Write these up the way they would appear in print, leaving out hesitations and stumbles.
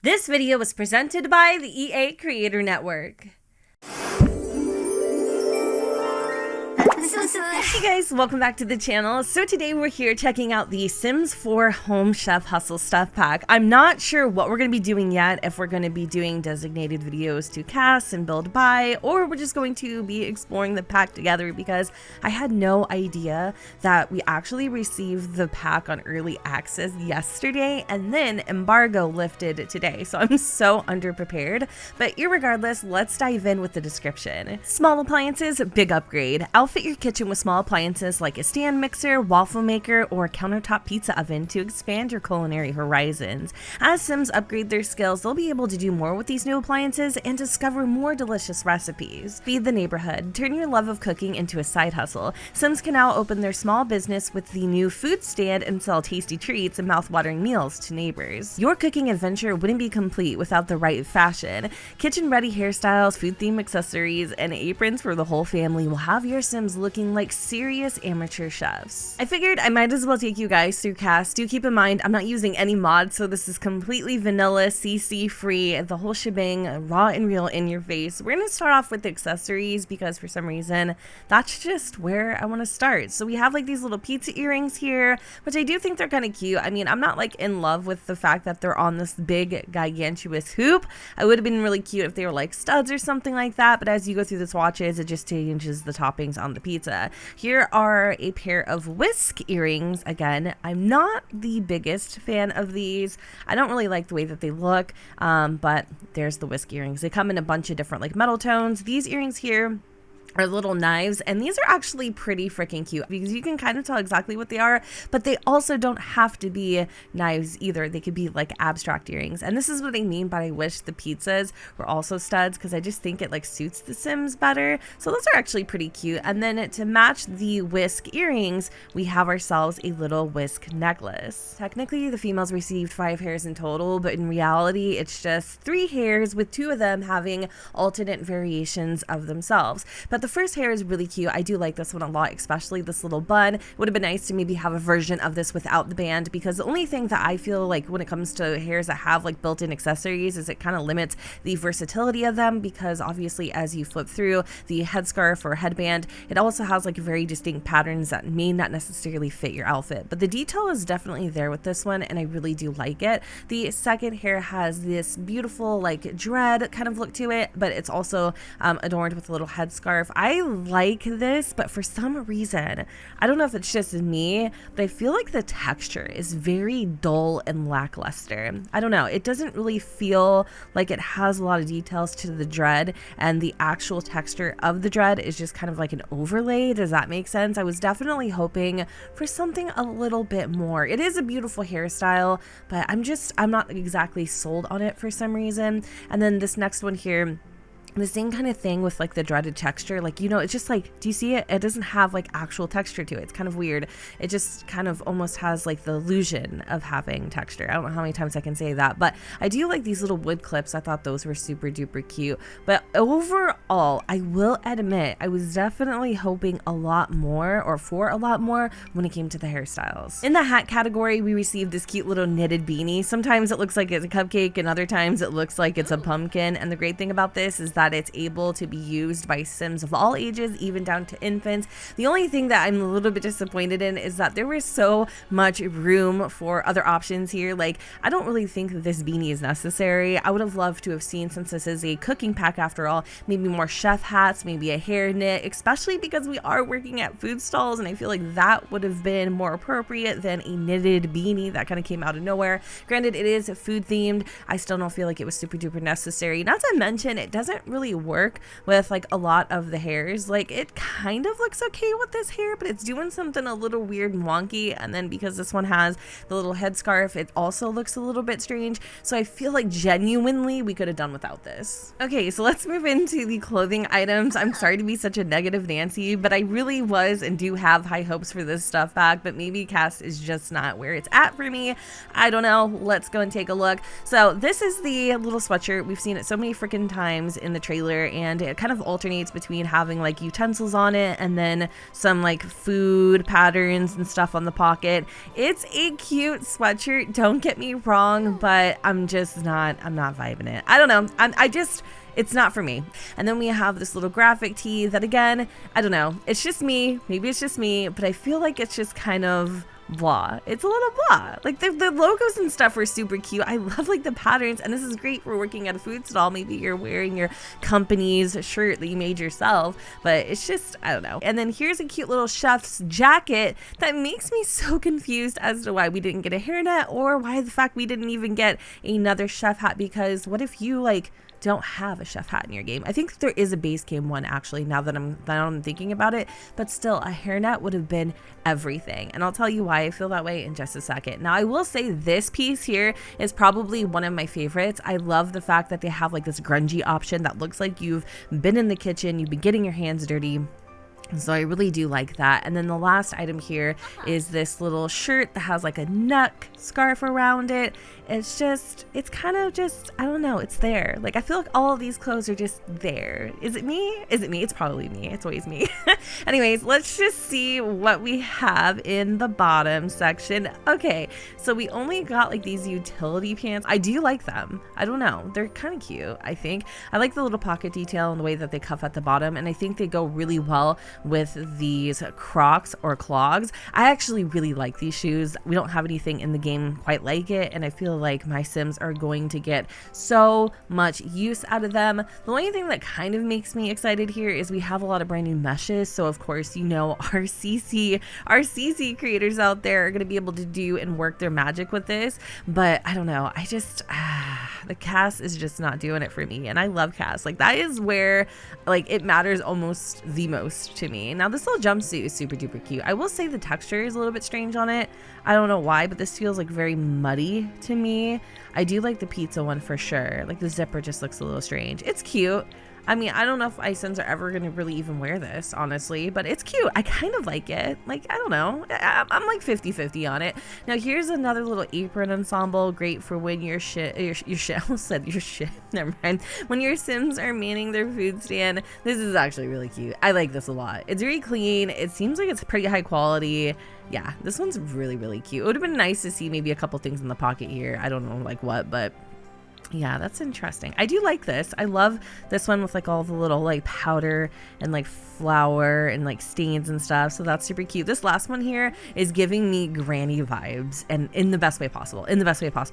This video was presented by the EA Creator Network. Hey guys, welcome back to the channel. So today we're here checking out the Sims 4 Home Chef Hustle Stuff Pack. I'm not sure what we're going to be doing yet, if we're going to be doing designated videos to cast and build by, or we're just going to be exploring the pack together, because I had no idea that we actually received the pack on early access yesterday and then embargo lifted today. So I'm so underprepared, but irregardless, let's dive in with the description. Small appliances, big upgrade. Outfit your kitchen with small appliances like a stand mixer, waffle maker, or countertop pizza oven to expand your culinary horizons. As Sims upgrade their skills, they'll be able to do more with these new appliances and discover more delicious recipes. Feed the neighborhood. Turn your love of cooking into a side hustle. Sims can now open their small business with the new food stand and sell tasty treats and mouth-watering meals to neighbors. Your cooking adventure wouldn't be complete without the right fashion. Kitchen-ready hairstyles, food-themed accessories, and aprons for the whole family will have your Sims looking like serious amateur chefs. I figured I might as well take you guys through cast. Do keep in mind, I'm not using any mods, so this is completely vanilla, CC free, the whole shebang, raw and real in your face. We're gonna start off with the accessories because for some reason, that's just where I want to start. So we have like these little pizza earrings here, which I do think they're kind of cute. I mean, I'm not like in love with the fact that they're on this big, gigantuous hoop. I would have been really cute if they were like studs or something like that, but as you go through the swatches, it just changes the toppings on the pizza. Here are a pair of whisk earrings. Again, I'm not the biggest fan of these. I don't really like the way that they look, but there's the whisk earrings. They come in a bunch of different like metal tones. These earrings here are little knives, and these are actually pretty freaking cute because you can kind of tell exactly what they are, but they also don't have to be knives either. They could be like abstract earrings, and this is what I mean by I wish the pizzas were also studs, because I just think it like suits the Sims better. So those are actually pretty cute. And then to match the whisk earrings, we have ourselves a little whisk necklace. Technically the females received 5 hairs in total, but in reality it's just 3 hairs, with 2 of them having alternate variations of themselves. But the first hair is really cute. I do like this one a lot, especially this little bun. It would have been nice to maybe have a version of this without the band, because the only thing that I feel like when it comes to hairs that have like built-in accessories is it kind of limits the versatility of them, because obviously as you flip through the headscarf or headband, it also has like very distinct patterns that may not necessarily fit your outfit. But the detail is definitely there with this one, and I really do like it. The second hair has this beautiful like dread kind of look to it, but it's also adorned with a little headscarf. I like this, but for some reason, I don't know if it's just me, but I feel like the texture is very dull and lackluster. I don't know. It doesn't really feel like it has a lot of details to the dread, and the actual texture of the dread is just kind of like an overlay. Does that make sense? I was definitely hoping for something a little bit more. It is a beautiful hairstyle, but I'm not exactly sold on it for some reason. And then this next one here, the same kind of thing with like the dreaded texture, like, you know, it's just like, do you see it? It doesn't have like actual texture to it. It's kind of weird. It just kind of almost has like the illusion of having texture. I don't know how many times I can say that, but I do like these little wood clips. I thought those were super duper cute. But overall, I will admit, I was definitely hoping a lot more, or for a lot more, when it came to the hairstyles. In the hat category, we received this cute little knitted beanie. Sometimes it looks like it's a cupcake, and other times it looks like it's a pumpkin. And the great thing about this is that it's able to be used by Sims of all ages, even down to infants. The only thing that I'm a little bit disappointed in is that there was so much room for other options here. Like, I don't really think that this beanie is necessary. I would have loved to have seen, since this is a cooking pack after all, maybe more chef hats, maybe a hair knit, especially because we are working at food stalls, and I feel like that would have been more appropriate than a knitted beanie that kind of came out of nowhere. Granted, it is food themed. I still don't feel like it was super duper necessary. Not to mention, it doesn't really work with like a lot of the hairs. Like, it kind of looks okay with this hair, but it's doing something a little weird and wonky. And then because this one has the little headscarf, it also looks a little bit strange. So I feel like genuinely we could have done without this. Okay, so let's move into the clothing items. I'm sorry to be such a negative Nancy, but I really was and do have high hopes for this stuff back, but maybe cast is just not where it's at for me. I don't know. Let's go and take a look. So this is the little sweatshirt. We've seen it so many freaking times in the trailer, and it kind of alternates between having like utensils on it and then some like food patterns and stuff on the pocket. It's a cute sweatshirt, don't get me wrong, but I'm not vibing it. I don't know. It's not for me. And then we have this little graphic tee that, again, I don't know. It's just me. Maybe it's just me, but I feel like it's just kind of blah. It's a little blah. Like the logos and stuff are super cute. I love like the patterns, and this is great for working at a food stall. Maybe you're wearing your company's shirt that you made yourself, but it's just, I don't know. And then here's a cute little chef's jacket that makes me so confused as to why we didn't get a hairnet, or why the fact we didn't even get another chef hat, because what if you like don't have a chef hat in your game? I think there is a base game one, actually, now that I'm thinking about it, but still, a hairnet would have been everything, and I'll tell you why I feel that way in just a second. Now, I will say this piece here is probably one of my favorites. I love the fact that they have like this grungy option that looks like you've been in the kitchen, you've been getting your hands dirty. So I really do like that. And then the last item here is this little shirt that has like a neck scarf around it. It's kind of just, I don't know, it's there. Like, I feel like all of these clothes are just there. Is it me? It's probably me. It's always me. Anyways, let's just see what we have in the bottom section. Okay, so we only got like these utility pants. I do like them. I don't know. They're kind of cute, I think. I like the little pocket detail and the way that they cuff at the bottom, and I think they go really well with these Crocs or clogs. I actually really like these shoes. We don't have anything in the game quite like it, and I feel like my Sims are going to get so much use out of them. The only thing that kind of makes me excited here is we have a lot of brand new meshes, so of course, you know, our CC creators out there are going to be able to do and work their magic with this, but I don't know, I just the cast is just not doing it for me, and I love cast. Like, that is where like it matters almost the most to me. Now, this little jumpsuit is super duper cute. I will say the texture is a little bit strange on it. I don't know why, but this feels like very muddy to me. I do like the pizza one for sure. Like, the zipper just looks a little strange. It's cute. I mean, I don't know if Sims are ever going to really even wear this, honestly, but it's cute. I kind of like it. Like, I don't know. I'm like 50-50 on it. Now, here's another little apron ensemble. Great for when your never mind. When your Sims are manning their food stand. This is actually really cute. I like this a lot. It's very clean. It seems like it's pretty high quality. Yeah, this one's really, really cute. It would have been nice to see maybe a couple things in the pocket here. I don't know like what, but yeah, that's interesting. I do like this. I love this one with like all the little like powder and like flour and like stains and stuff, so that's super cute. This last one here is giving me granny vibes, and in the best way possible.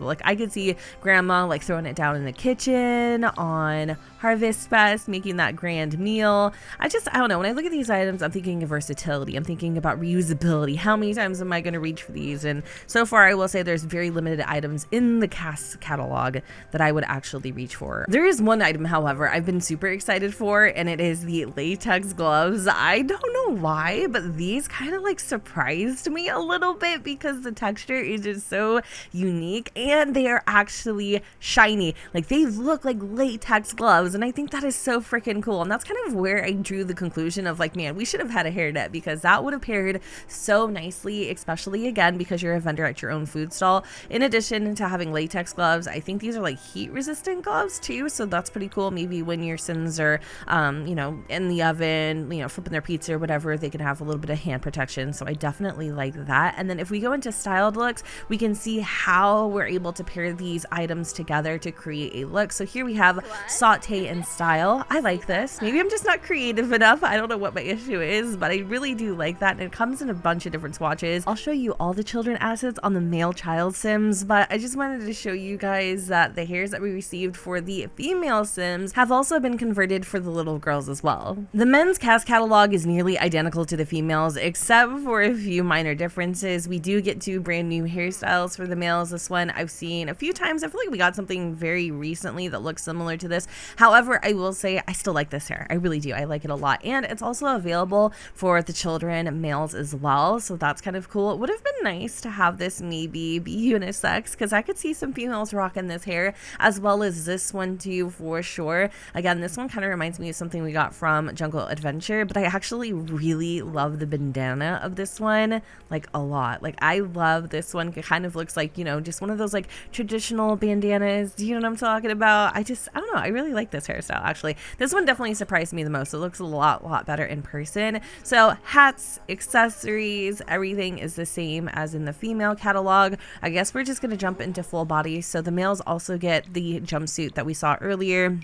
Like, I could see grandma like throwing it down in the kitchen on Harvest Fest, making that grand meal. I don't know, when I look at these items, I'm thinking of versatility. I'm thinking about reusability. How many times am I going to reach for these? And so far, I will say there's very limited items in the cast catalog that I would actually reach for. There is one item, however, I've been super excited for, and it is the latex gloves. I don't know why, but these kind of like surprised me a little bit because the texture is just so unique, and they are actually shiny. Like, they look like latex gloves, and I think that is so freaking cool. And that's kind of where I drew the conclusion of like, man, we should have had a hairnet, because that would have paired so nicely, especially again because you're a vendor at your own food stall. In addition to having latex gloves, I think these are like heat resistant gloves too, so that's pretty cool. Maybe when your Sims are you know, in the oven, you know, flipping their pizza or whatever, they can have a little bit of hand protection, so I definitely like that. And then if we go into styled looks, we can see how we're able to pair these items together to create a look. So here we have saute and style. I like this. Maybe I'm just not creative enough. I don't know what my issue is, but I really do like that, and it comes in a bunch of different swatches. I'll show you all the children assets on the male child Sims, but I just wanted to show you guys that the hairs that we received for the female Sims have also been converted for the little girls as well. The men's cast catalog is nearly identical to the females, except for a few minor differences. We do get 2 brand new hairstyles for the males. This one I've seen a few times. I feel like we got something very recently that looks similar to this. However, I will say I still like this hair. I really do. I like it a lot, and it's also available for the children males as well, so that's kind of cool. It would have been nice to have this maybe be unisex, because I could see some females rocking this hair. as well as this one too for sure. Again, this one kind of reminds me of something we got from Jungle Adventure, but I actually really love the bandana of this one, like a lot. Like I love this one. It kind of looks like, you know, just one of those like traditional bandanas. Do you know what I'm talking about? I don't know. I really like this hairstyle actually. This one definitely surprised me the most. It looks a lot better in person. So hats, accessories, everything is the same as in the female catalog. I guess we're just going to jump into full body. So the males also get the jumpsuit that we saw earlier.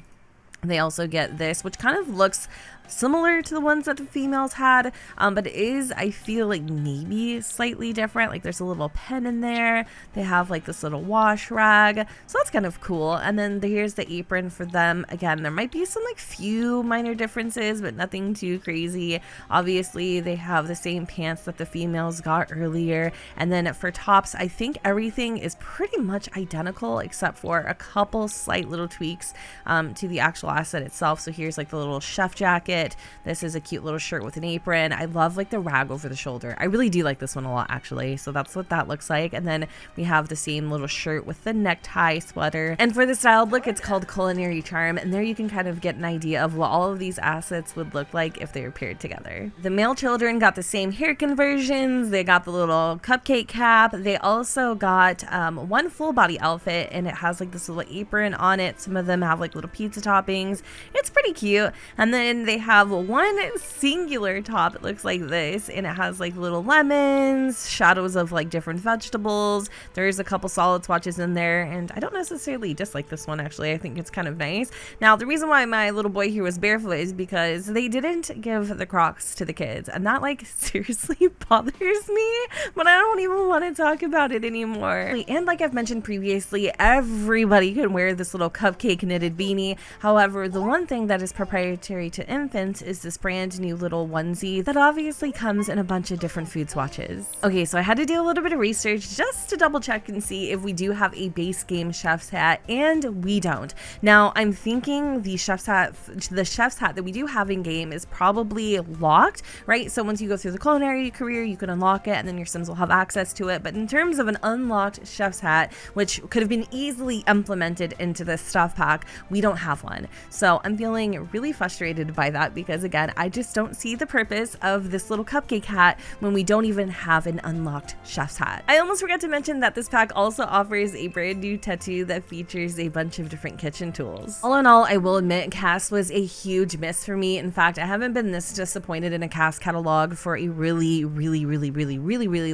They also get this, which kind of looks similar to the ones that the females had, but it is, I feel like, maybe slightly different. Like there's a little pen in there. They have like this little wash rag, so that's kind of cool. And then here's the apron for them. Again, there might be some like few minor differences, but nothing too crazy. Obviously they have the same pants that the females got earlier, and then for tops, I think everything is pretty much identical except for a couple slight little tweaks to the actual asset itself. So here's like the little chef jacket. This is a cute little shirt with an apron. I love like the rag over the shoulder. I really do like this one a lot actually. So that's what that looks like. And then we have the same little shirt with the necktie sweater. And for the styled look, it's called Culinary Charm. And there you can kind of get an idea of what all of these assets would look like if they were paired together. The male children got the same hair conversions. They got the little cupcake cap. They also got one full body outfit, and it has like this little apron on it. Some of them have like little pizza toppings. It's pretty cute. And then they have one singular top. It looks like this, and it has like little lemons, shadows of like different vegetables. There's a couple solid swatches in there, and I don't necessarily dislike this one actually. I think it's kind of nice. Now the reason why my little boy here was barefoot is because they didn't give the Crocs to the kids, and that like seriously bothers me, but I don't even want to talk about it anymore. And like I've mentioned previously, everybody can wear this little cupcake knitted beanie. However, the one thing that is proprietary to infants is this brand new little onesie that obviously comes in a bunch of different food swatches. Okay, so I had to do a little bit of research just to double check and see if we do have a base game chef's hat, and we don't. Now I'm thinking the chef's hat that we do have in game is probably locked, right? So once you go through the culinary career, you can unlock it and then your Sims will have access to it. But in terms of an unlocked chef's hat, which could have been easily implemented into this stuff pack, we don't have one. So I'm feeling really frustrated by that, because again, I just don't see the purpose of this little cupcake hat when we don't even have an unlocked chef's hat. I almost forgot to mention that this pack also offers a brand new tattoo that features a bunch of different kitchen tools. All in all, I will admit Cass was a huge miss for me. In fact, I haven't been this disappointed in a Cass catalog for a really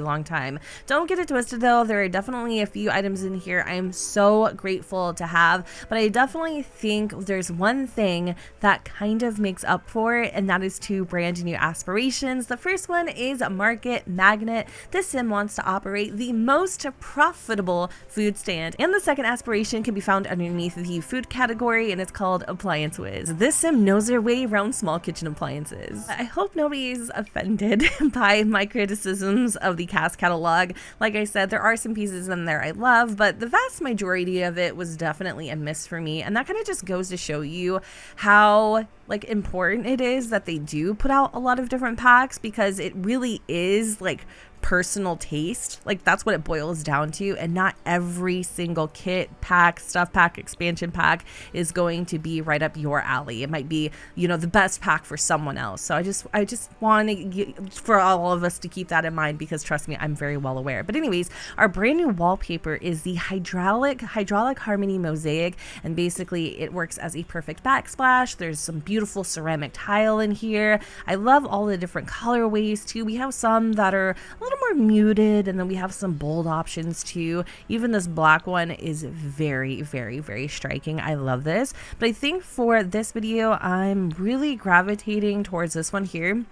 long time. Don't get it twisted though, there are definitely a few items in here I am so grateful to have, but I definitely think there's one thing that kind of makes up for it, and that is two brand new aspirations. The first one is Market Magnet. This sim wants to operate the most profitable food stand, and the second aspiration can be found underneath the food category, and it's called Appliance Whiz. This sim knows their way around small kitchen appliances. I hope nobody's offended by my criticisms of the cast catalog. Like I said, there are some pieces in there I love, but the vast majority of it was definitely a miss for me, and that kind of just goes to show you how like important it is that they do put out a lot of different packs, because it really is like personal taste. Like that's what it boils down to, and not every single kit pack, stuff pack, expansion pack is going to be right up your alley. It might be, you know, the best pack for someone else. So I just want for all of us to keep that in mind, because trust me, I'm very well aware. But anyways, our brand new wallpaper is the hydraulic harmony mosaic, and basically it works as a perfect backsplash. There's some beautiful ceramic tile in here. I love all the different colorways too. We have some that are a little more muted, and then we have some bold options too. Even this black one is very striking. I love this, but I think for this video I'm really gravitating towards this one here,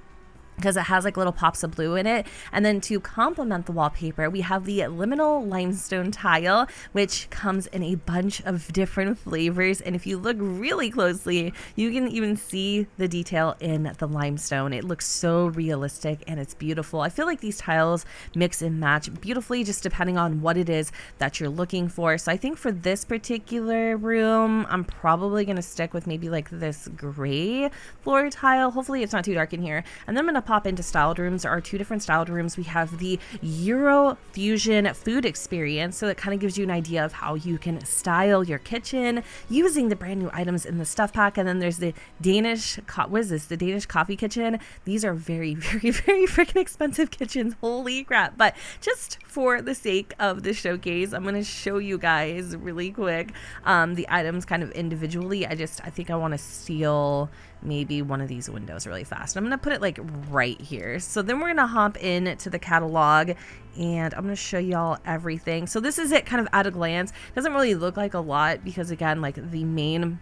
because it has like little pops of blue in it. And then to complement the wallpaper, we have the liminal limestone tile, which comes in a bunch of different flavors. And if you look really closely, you can even see the detail in the limestone. It looks so realistic and it's beautiful. I feel like these tiles mix and match beautifully, just depending on what it is that you're looking for. So I think for this particular room, I'm probably going to stick with maybe like this gray floor tile. Hopefully it's not too dark in here. And then I'm going to pop into styled rooms. There are 2 different styled rooms. We have the Euro Fusion food experience, so that kind of gives you an idea of how you can style your kitchen using the brand new items in the stuff pack. And then there's the Danish, what is this? The Danish coffee kitchen. These are very, very, very freaking expensive kitchens. Holy crap. But just for the sake of the showcase, I'm going to show you guys really quick the items kind of individually. I think I want to steal maybe one of these windows really fast. I'm going to put it like right here. So then we're going to hop into the catalog and I'm going to show y'all everything. So this is it kind of at a glance. Doesn't really look like a lot because again, like the main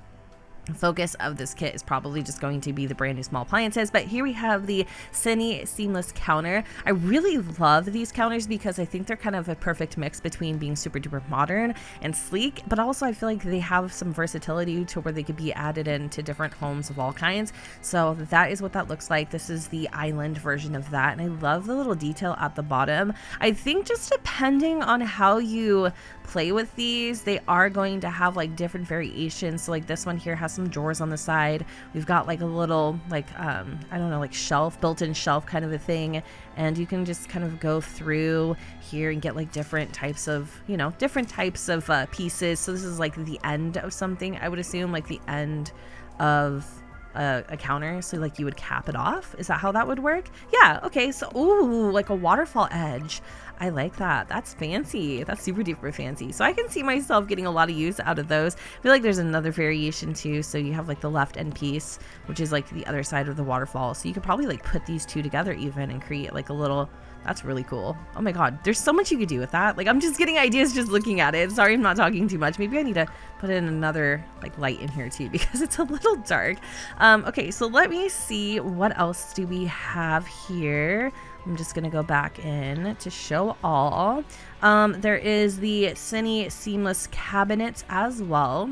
focus of this kit is probably just going to be the brand new small appliances. But here we have the Cine seamless counter. I really love these counters because I think they're kind of a perfect mix between being super duper modern and sleek, but also I feel like they have some versatility to where they could be added into different homes of all kinds. So that is what that looks like. This is the island version of that, and I love the little detail at the bottom. I think just depending on how you play with these, they are going to have like different variations. So like this one here has some drawers on the side. We've got like a little like I don't know, like shelf, built-in shelf kind of a thing, and you can just kind of go through here and get like different types of, you know, pieces. So this is like the end of something, I would assume, like the end of a counter, so like you would cap it off. Is that how that would work? Yeah. Okay. So ooh, like a waterfall edge. I like that. That's fancy. That's super duper fancy. So I can see myself getting a lot of use out of those. I feel like there's another variation too. So you have like the left end piece, which is like the other side of the waterfall. So you could probably like put these two together even and create like a little, that's really cool. Oh my God. There's so much you could do with that. Like I'm just getting ideas just looking at it. Sorry, I'm not talking too much. Maybe I need to put in another like light in here too, because it's a little dark. Okay. So let me see, what else do we have here? I'm just going to go back in to show all. There is the Cine seamless cabinets as well.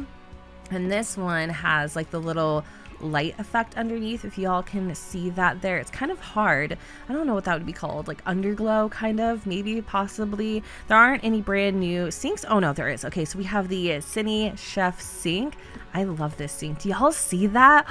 And this one has like the little light effect underneath, if y'all can see that there. It's kind of hard. I don't know what that would be called, like underglow kind of, maybe, possibly. There aren't any brand new sinks. Oh no, there is. Okay, so we have the Cine Chef sink. I love this sink. Do y'all see that?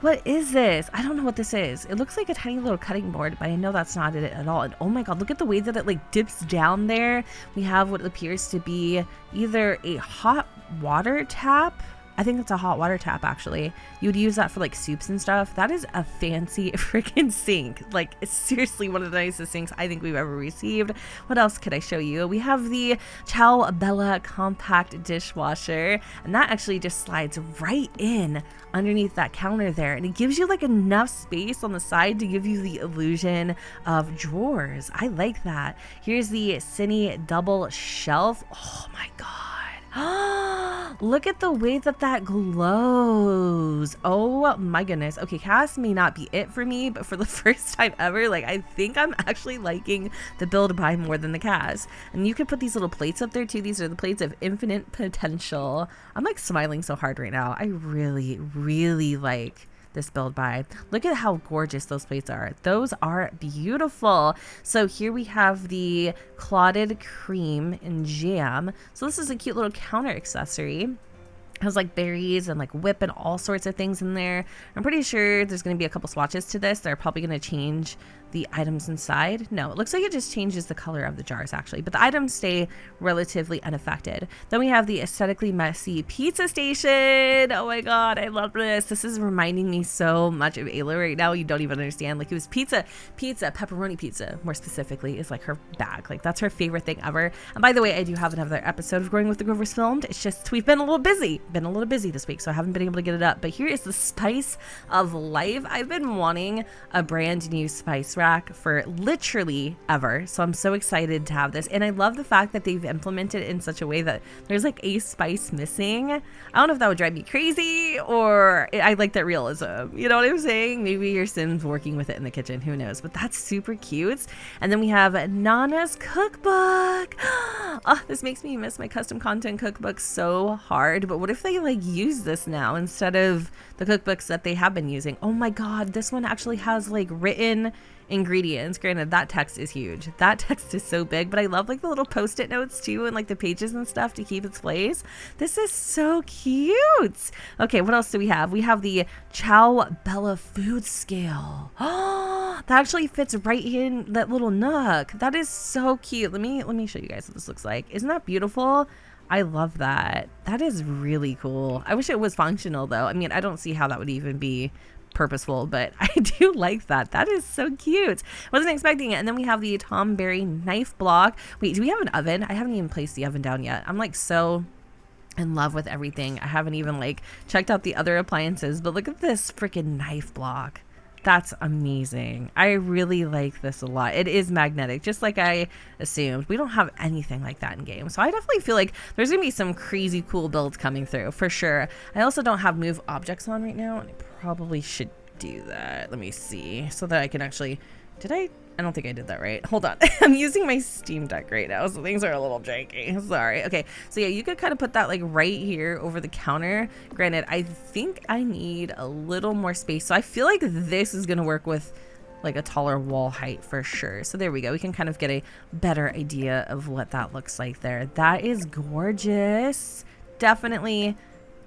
What is this? I don't know what this is. It looks like a tiny little cutting board, but I know that's not it at all. And oh my God, look at the way that it like dips down there. We have what appears to be either a hot water tap. I think that's a hot water tap, actually. You would use that for like soups and stuff. That is a fancy freaking sink. Like, it's seriously one of the nicest sinks I think we've ever received. What else could I show you? We have the Ciao Bella compact dishwasher, and that actually just slides right in underneath that counter there, and it gives you like enough space on the side to give you the illusion of drawers. I like that. Here's the Cine double shelf. Oh my God. Look at the way that that glows. Oh my goodness. Okay, Cass may not be it for me, but for the first time ever, like I think I'm actually liking the build buy more than the Cass. And you can put these little plates up there too. These are the plates of infinite potential. I'm like smiling so hard right now. I really, really like this build buy. Look at how gorgeous those plates are. Those are beautiful. So here we have the clotted cream and jam. So this is a cute little counter accessory. It has like berries and like whip and all sorts of things in there. I'm pretty sure there's going to be a couple swatches to this. They're probably going to change the items inside. No, it looks like it just changes the color of the jars actually, but the items stay relatively unaffected. Then we have the aesthetically messy pizza station. Oh my God, I love this. This is reminding me so much of Ayla right now. You don't even understand. Like it was pizza, pepperoni pizza more specifically is like her bag. Like that's her favorite thing ever. And by the way, I do have another episode of Growing with the Grovers filmed. It's just we've been a little busy this week, so I haven't been able to get it up. But here is the spice of life. I've been wanting a brand new spice rack for literally ever, so I'm so excited to have this. And I love the fact that they've implemented it in such a way that there's like a spice missing. I don't know if that would drive me crazy, or I like that realism, you know what I'm saying? Maybe your Sims working with it in the kitchen, who knows, but that's super cute. And then we have Nana's cookbook. Oh, this makes me miss my custom content cookbook so hard. But what if they like use this now instead of the cookbooks that they have been using? Oh my God, this one actually has like written ingredients. Granted, that text is huge. That text is so big, but I love like the little post-it notes too, and like the pages and stuff to keep its place. This is so cute. Okay, what else do we have? We have the Ciao Bella food scale. Oh, that actually fits right in that little nook. That is so cute. Let me show you guys what this looks like. Isn't that beautiful? I love that. That is really cool. I wish it was functional though. I mean, I don't see how that would even be purposeful, but I do like that. That is so cute. Wasn't expecting it. And then we have the Tom Berry knife block. Wait, do we have an oven? I haven't even placed the oven down yet. I'm like so in love with everything. I haven't even like checked out the other appliances, but look at this freaking knife block. That's amazing. I really like this a lot. It is magnetic, just like I assumed. We don't have anything like that in game. So I definitely feel like there's gonna be some crazy cool builds coming through for sure. I also don't have move objects on right now, and I probably should do that. Let me see, so that I can actually, I don't think I did that right. Hold on. I'm using my Steam Deck right now, so things are a little janky. Sorry. Okay, so yeah, you could kind of put that like right here over the counter. Granted, I think I need a little more space, so I feel like this is gonna work with like a taller wall height for sure. So there we go. We can kind of get a better idea of what that looks like there. That is gorgeous. Definitely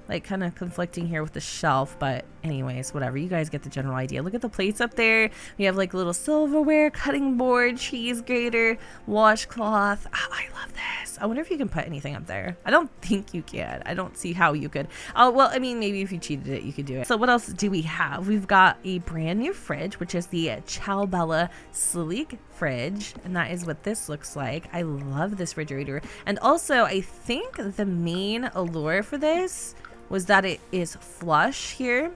like kind of conflicting here with the shelf, but anyways, whatever, you guys get the general idea. Look at the plates up there. We have like little silverware, cutting board, cheese grater, washcloth. Oh, I love this. I wonder if you can put anything up there. I don't think you can. I don't see how you could. Oh, well, I mean, maybe if you cheated it, you could do it. So what else do we have? We've got a brand new fridge, which is the Ciao Bella sleek fridge, and that is what this looks like. I love this refrigerator. And also, I think the main allure for this was that it is flush here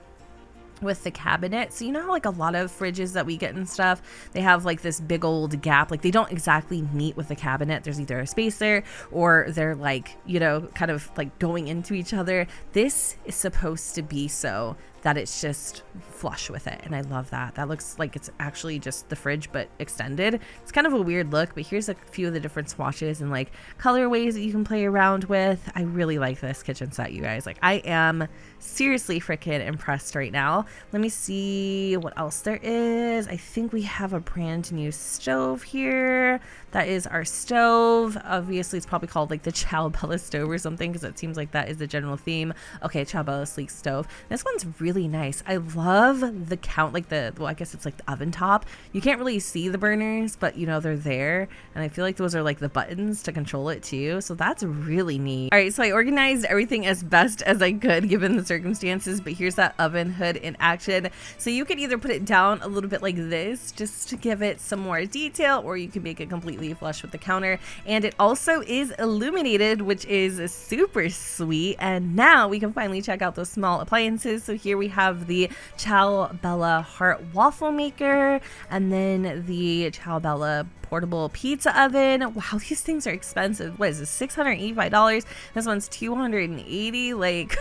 with the cabinet. So you know how like a lot of fridges that we get and stuff, they have like this big old gap, like they don't exactly meet with the cabinet. There's either a space there or they're like, you know, kind of like going into each other. This is supposed to be so that it's just flush with it, and I love that. That looks like it's actually just the fridge but extended. It's kind of a weird look, but here's a few of the different swatches and like colorways that you can play around with. I really like this kitchen set, you guys. Like, I am seriously freaking impressed right now. Let me see what else there is. I think we have a brand new stove here. That is our stove. Obviously it's probably called like the Ciao Bella stove or something, because it seems like that is the general theme. Okay, Ciao Bella sleek stove. This one's really nice. I love the count, like the, well, I guess it's like the oven top. You can't really see the burners, but you know, they're there. And I feel like those are like the buttons to control it too. So that's really neat. All right, so I organized everything as best as I could given the circumstances, but here's that oven hood in action. So you could either put it down a little bit like this just to give it some more detail, or you can make it completely flush with the counter. And it also is illuminated, which is super sweet. And now we can finally check out those small appliances. So here we have the Ciao Bella heart waffle maker, and then the Ciao Bella portable pizza oven. Wow, these things are expensive. What is this, $685? This one's $280. Like,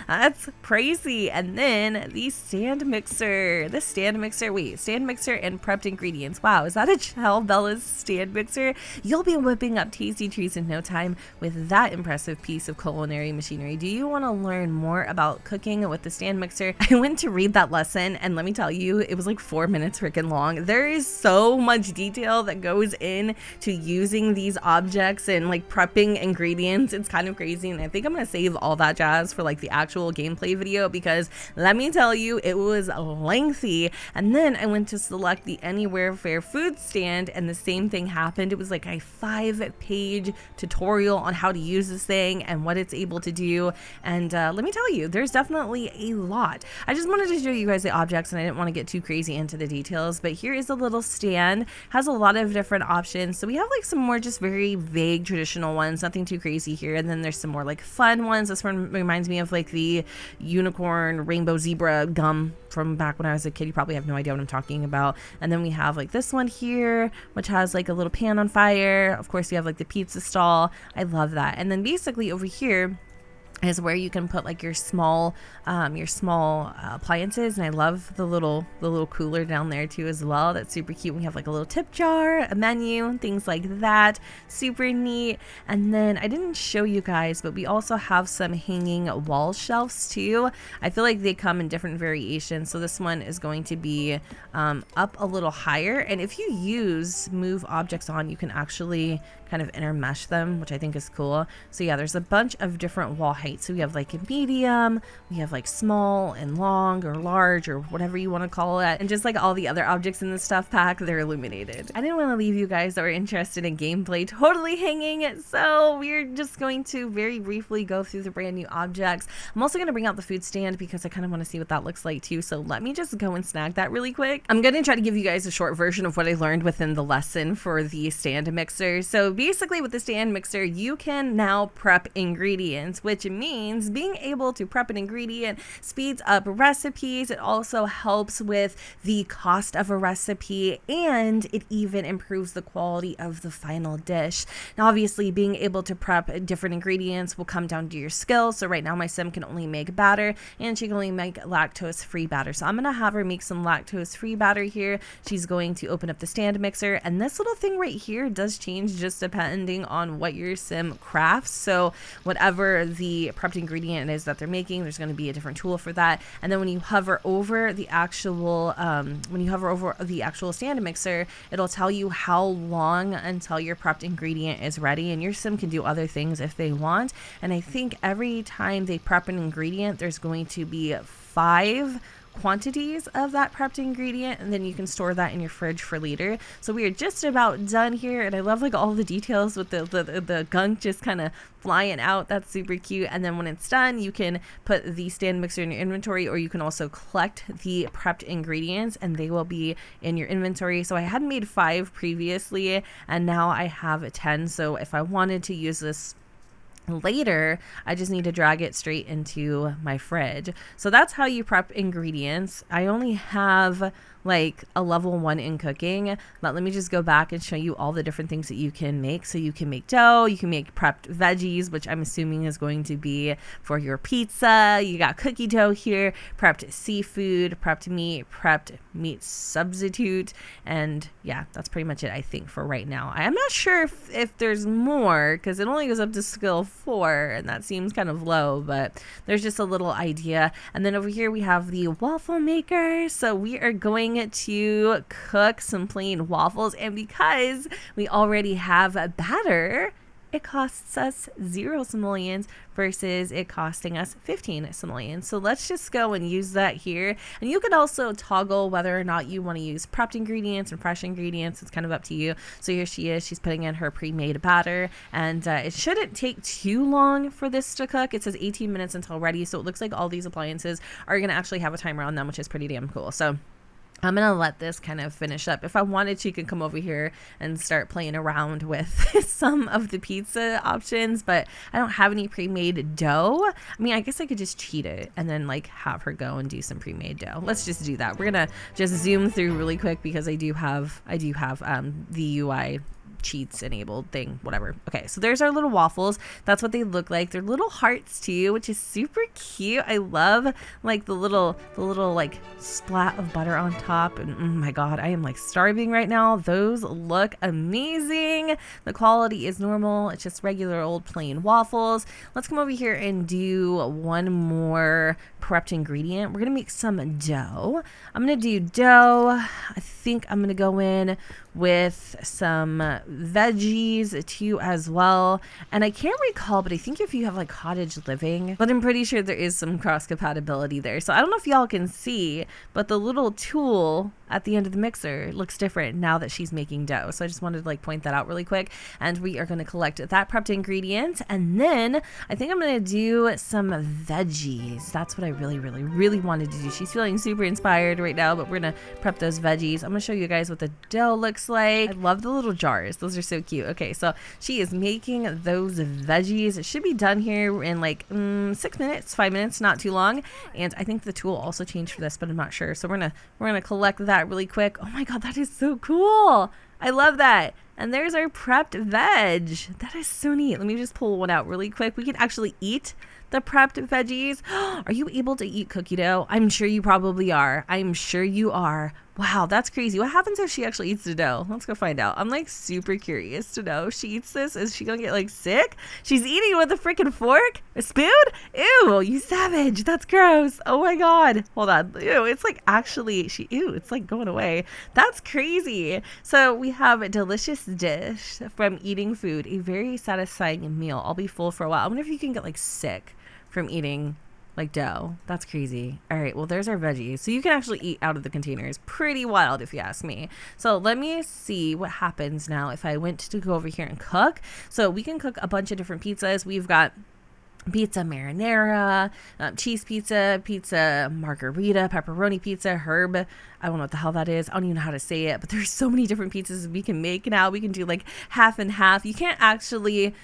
that's crazy. And then the stand mixer. This stand mixer, wait, stand mixer and prepped ingredients. Wow, is that a Ciao Bella's stand mixer? You'll be whipping up tasty treats in no time with that impressive piece of culinary machinery. Do you want to learn more about cooking with the stand mixer? I went to read that lesson, and let me tell you, it was like 4 minutes freaking long. There is so much detail that goes in to using these objects and like prepping ingredients. It's kind of crazy, and I think I'm gonna save all that jazz for like the actual gameplay video, because let me tell you, it was lengthy. And then I went to select the Anywhere Fair food stand, and the same thing happened. It was like a 5-page tutorial on how to use this thing and what it's able to do. And let me tell you, there's definitely a lot. I just wanted to show you guys the objects, and I didn't want to get too crazy into the details, but here is a little stand. Has a lot of different options. So we have like some more just very vague traditional ones, nothing too crazy here. And then there's some more like fun ones. This one reminds me of like the unicorn rainbow zebra gum from back when I was a kid. You probably have no idea what I'm talking about. And then we have like this one here, which has like a little pan on fire. Of course, we have like the pizza stall. I love that. And then basically over here, is where you can put like your small appliances, and I love the little cooler down there too as well. That's super cute. We have like a little tip jar, a menu, things like that. Super neat. And then I didn't show you guys, but we also have some hanging wall shelves too. I feel like they come in different variations, so this one is going to be up a little higher, and if you use move objects on, you can actually kind of intermesh them, which I think is cool. So yeah, there's a bunch of different wall heights. So we have like a medium, we have like small and long or large or whatever you want to call it. And just like all the other objects in the stuff pack, they're illuminated. I didn't want to leave you guys that were interested in gameplay totally hanging. So we're just going to very briefly go through the brand new objects. I'm also going to bring out the food stand because I kind of want to see what that looks like too. So let me just go and snag that really quick. I'm going to try to give you guys a short version of what I learned within the lesson for the stand mixer. So basically with the stand mixer, you can now prep ingredients, which means being able to prep an ingredient speeds up recipes. It also helps with the cost of a recipe, and it even improves the quality of the final dish. Now, obviously, being able to prep different ingredients will come down to your skill. So right now my sim can only make batter, and she can only make lactose-free batter. So I'm going to have her make some lactose-free batter here. She's going to open up the stand mixer, and this little thing right here does change just depending on what your sim crafts. So whatever the prepped ingredient is that they're making, there's going to be a different tool for that. And then when you hover over the actual stand mixer, it'll tell you how long until your prepped ingredient is ready, and your sim can do other things if they want. And I think every time they prep an ingredient, there's going to be 5 quantities of that prepped ingredient, and then you can store that in your fridge for later. So we are just about done here, and I love like all the details with the gunk just kind of flying out. That's super cute. And then when it's done, you can put the stand mixer in your inventory, or you can also collect the prepped ingredients and they will be in your inventory. So I had made 5 previously, and now I have 10. So if I wanted to use this later, I just need to drag it straight into my fridge. So that's how you prep ingredients. I only have like a level 1 in cooking, but let me just go back and show you all the different things that you can make. So you can make dough, you can make prepped veggies, which I'm assuming is going to be for your pizza. You got cookie dough here, prepped seafood, prepped meat substitute, and yeah, that's pretty much it, I think, for right now. I'm not sure if there's more, because it only goes up to skill 4, and that seems kind of low, but there's just a little idea. And then over here we have the waffle maker. So we are going to cook some plain waffles, and because we already have a batter, it costs us 0 simoleons versus it costing us 15 simoleons. So let's just go and use that here. And you can also toggle whether or not you want to use prepped ingredients and fresh ingredients. It's kind of up to you. So here she is. She's putting in her pre-made batter, and it shouldn't take too long for this to cook. It says 18 minutes until ready. So it looks like all these appliances are going to actually have a timer on them, which is pretty damn cool. So I'm going to let this kind of finish up. If I wanted, she could come over here and start playing around with some of the pizza options, but I don't have any pre-made dough. I mean, I guess I could just cheat it and then like have her go and do some pre-made dough. Let's just do that. We're going to just zoom through really quick because I do have the UI cheats enabled thing, whatever. Okay, so there's our little waffles. That's what they look like. They're little hearts too, which is super cute. I love like the little like splat of butter on top, and oh my god, I am like starving right now. Those look amazing. The quality is normal. It's just regular old plain waffles. Let's come over here and do one more prepped ingredient. We're gonna make some dough. I'm gonna do dough. I think I'm gonna go in with some veggies too as well. And I can't recall, but I think if you have like cottage living, but I'm pretty sure there is some cross compatibility there. So I don't know if y'all can see, but the little tool at the end of the mixer looks different now that she's making dough. So I just wanted to like point that out really quick. And we are going to collect that prepped ingredient. And then I think I'm going to do some veggies. That's what I really wanted to do. She's feeling super inspired right now, but we're going to prep those veggies. I'm going to show you guys what the dough looks like. I love the little jars. Those are so cute. Okay, so she is making those veggies. It should be done here in like 6 minutes, 5 minutes, not too long. And I think the tool also changed for this, but I'm not sure. So we're gonna collect that really quick. Oh my god, that is so cool. I love that. And there's our prepped veg. That is so neat. Let me just pull one out really quick. We can actually eat the prepped veggies. Are you able to eat cookie dough? I'm sure you probably are. I'm sure you are. Wow, that's crazy. What happens if she actually eats the dough? Let's go find out. I'm like super curious to know if she eats this. Is she gonna get like sick? She's eating with a freaking fork? A spoon? Ew, you savage. That's gross. Oh my God. Hold on. Ew, it's like actually, it's like going away. That's crazy. So we have a delicious dish from eating food, a very satisfying meal. I'll be full for a while. I wonder if you can get like sick from eating like dough. That's crazy. All right, well, there's our veggies. So you can actually eat out of the containers. Pretty wild if you ask me. So let me see what happens now if I went to go over here and cook. So we can cook a bunch of different pizzas. We've got pizza marinara, cheese pizza, pizza margarita, pepperoni pizza, herb. I don't know what the hell that is. I don't even know how to say it, but there's so many different pizzas we can make now. We can do like half and half. You can't actually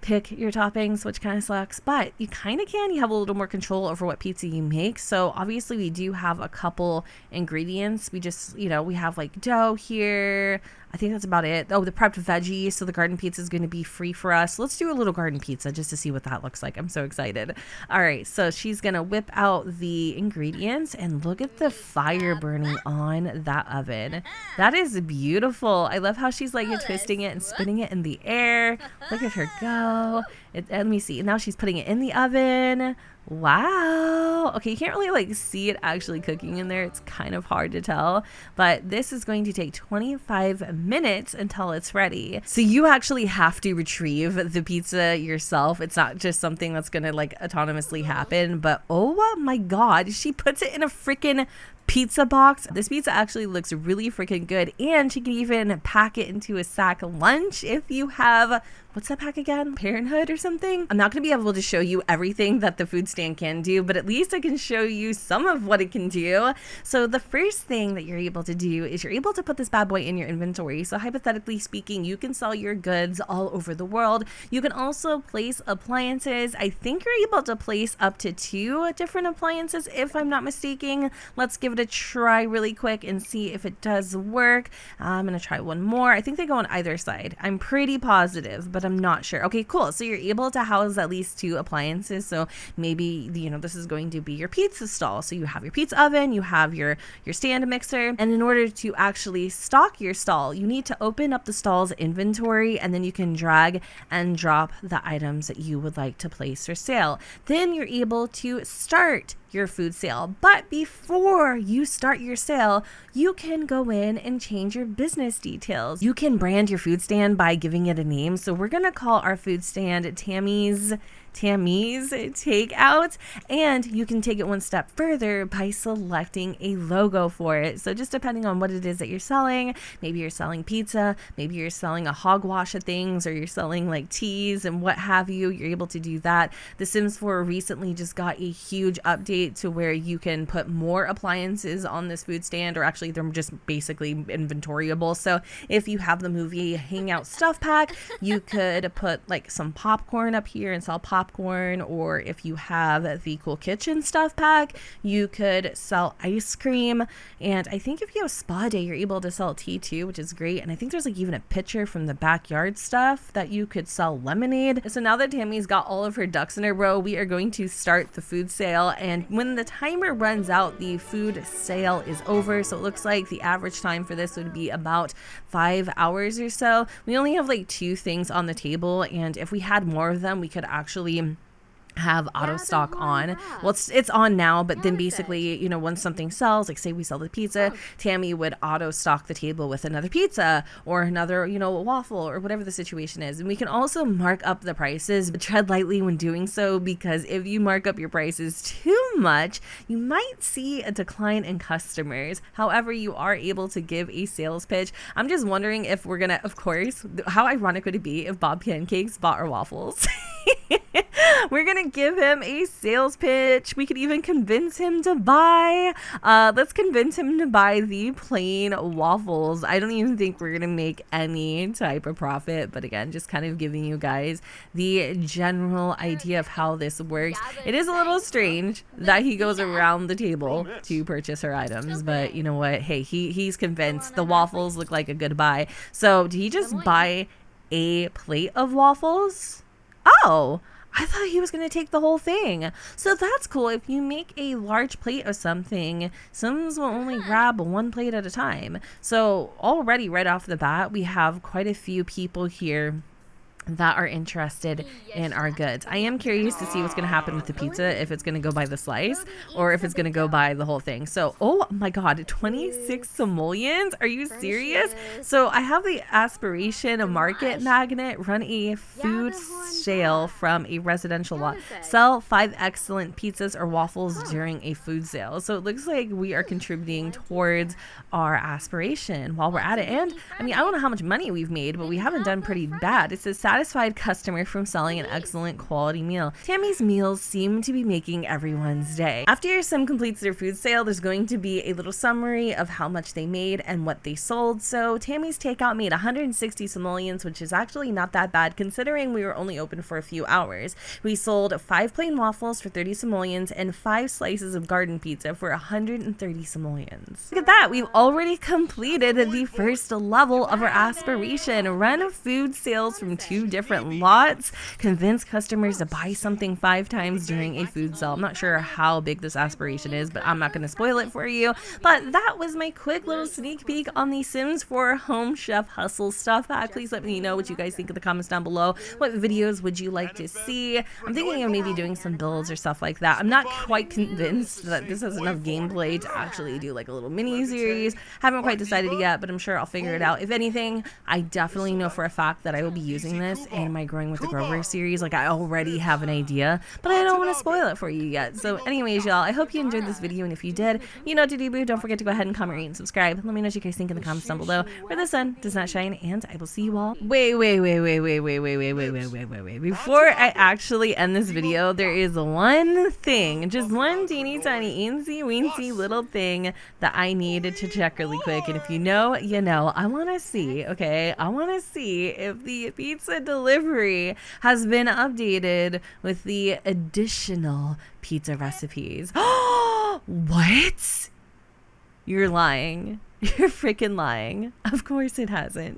pick your toppings, which kind of sucks, but you kind of can. You have a little more control over what pizza you make. So obviously we do have a couple ingredients. We just, we have like dough here. I think that's about it. Oh, the prepped veggies. So the garden pizza is going to be free for us. Let's do a little garden pizza just to see what that looks like. I'm so excited. All right. So she's going to whip out the ingredients and look at the fire burning on that oven. That is beautiful. I love how she's like twisting it and spinning it in the air. Look at her go. Let me see. Now she's putting it in the oven. Wow. Okay, you can't really like see it actually cooking in there. It's kind of hard to tell, but this is going to take 25 minutes until it's ready. So you actually have to retrieve the pizza yourself. It's not just something that's going to like autonomously happen, but oh my God, she puts it in a freaking pizza box. This pizza actually looks really freaking good, and she can even pack it into a sack lunch if you have, what's that pack again? Parenthood or something? I'm not going to be able to show you everything that the food stand can do, but at least I can show you some of what it can do. So the first thing that you're able to do is you're able to put this bad boy in your inventory. So hypothetically speaking, you can sell your goods all over the world. You can also place appliances. I think you're able to place up to 2 different appliances if I'm not mistaken. Let's give it a try really quick and see if it does work. I'm gonna try one more. I think they go on either side. I'm pretty positive, but I'm not sure. Okay, cool. So you're able to house at least 2 appliances. So maybe this is going to be your pizza stall. So you have your pizza oven, you have your stand mixer, and in order to actually stock your stall, you need to open up the stall's inventory, and then you can drag and drop the items that you would like to place for sale. Then you're able to start your food sale. But before you start your sale, you can go in and change your business details. You can brand your food stand by giving it a name. So we're going to call our food stand Tammy's Takeout, and you can take it one step further by selecting a logo for it. So just depending on what it is that you're selling, maybe you're selling pizza, maybe you're selling a hogwash of things, or you're selling like teas and what have you, you're able to do that. The Sims 4 recently just got a huge update to where you can put more appliances on this food stand, or actually they're just basically inventoriable. So if you have the movie Hangout Stuff Pack, you could put like some popcorn up here and sell popcorn, or if you have the Cool Kitchen Stuff Pack, you could sell ice cream. And I think if you have Spa Day, you're able to sell tea too, which is great. And I think there's like even a picture from the backyard stuff that you could sell lemonade. So now that Tammy's got all of her ducks in a row, we are going to start the food sale. And when the timer runs out, the food sale is over. So it looks like the average time for this would be about 5 hours or so. We only have like 2 things on the table, and if we had more of them, we could actually have auto stock on. Well, it's on now, but then basically, once something sells, like say we sell the pizza, Tammy would auto stock the table with another pizza or another, waffle or whatever the situation is. And we can also mark up the prices, but tread lightly when doing so, because if you mark up your prices too much, you might see a decline in customers. However, you are able to give a sales pitch. I'm just wondering if we're gonna, of course, how ironic would it be if Bob Pancakes bought our waffles? We're gonna give him a sales pitch. We could even convince him to buy. Let's convince him to buy the plain waffles. I don't even think we're gonna make any type of profit, but again, just kind of giving you guys the general idea of how this works. It is a little strange that he goes around the table to purchase her items, but you know what? Hey, he's convinced. The waffles look like a good buy. So did he just buy a plate of waffles? Oh, I thought he was going to take the whole thing. So that's cool. If you make a large plate of something, Sims will only grab one plate at a time. So already right off the bat, we have quite a few people here that are interested in our goods. I am curious to see what's going to happen with the pizza, if it's going to go by the slice or if it's going to go by the whole thing. So, oh my God, 26 simoleons? Are you serious? So I have the aspiration market magnet run a food sale from a residential lot. Sell 5 excellent pizzas or waffles during a food sale. So it looks like we are contributing towards our aspiration while we're at it. And I mean, I don't know how much money we've made, but we haven't done pretty bad. It says satisfied customer from selling an excellent quality meal. Tammy's meals seem to be making everyone's day. After your sim completes their food sale, there's going to be a little summary of how much they made and what they sold. So Tammy's takeout made 160 simoleons, which is actually not that bad considering we were only open for a few hours. We sold 5 plain waffles for 30 simoleons and 5 slices of garden pizza for 130 simoleons. Look at that, we've already completed the first level of our aspiration. Run food sales from 2 different lots. Convince customers to buy something 5 times during a food sale. I'm not sure how big this aspiration is, but I'm not going to spoil it for you. But that was my quick little sneak peek on the Sims 4 Home Chef Hustle stuff pack. Please let me know what you guys think in the comments down below. What videos would you like to see? I'm thinking of maybe doing some builds or stuff like that. I'm not quite convinced that this has enough gameplay to actually do like a little mini series. Haven't quite decided yet, but I'm sure I'll figure it out. If anything, I definitely know for a fact that I will be using this in my Growing with the Grower series. Like, I already have an idea, but I don't want to spoil it for you yet. So anyways, y'all, I hope you enjoyed this video, and if you did, you know what to do, boo. Don't forget to go ahead and comment, rate, and subscribe. Let me know what you guys think in the comments down below, where the sun does not shine, and I will see you all. Wait. Before I actually end this video, there is one thing, just one teeny tiny eensy weensy little thing that I needed to check really quick. And if you know, you know. I want to see, okay? I want to see if the pizza delivery has been updated with the additional pizza recipes. What? You're lying. You're freaking lying. Of course it hasn't.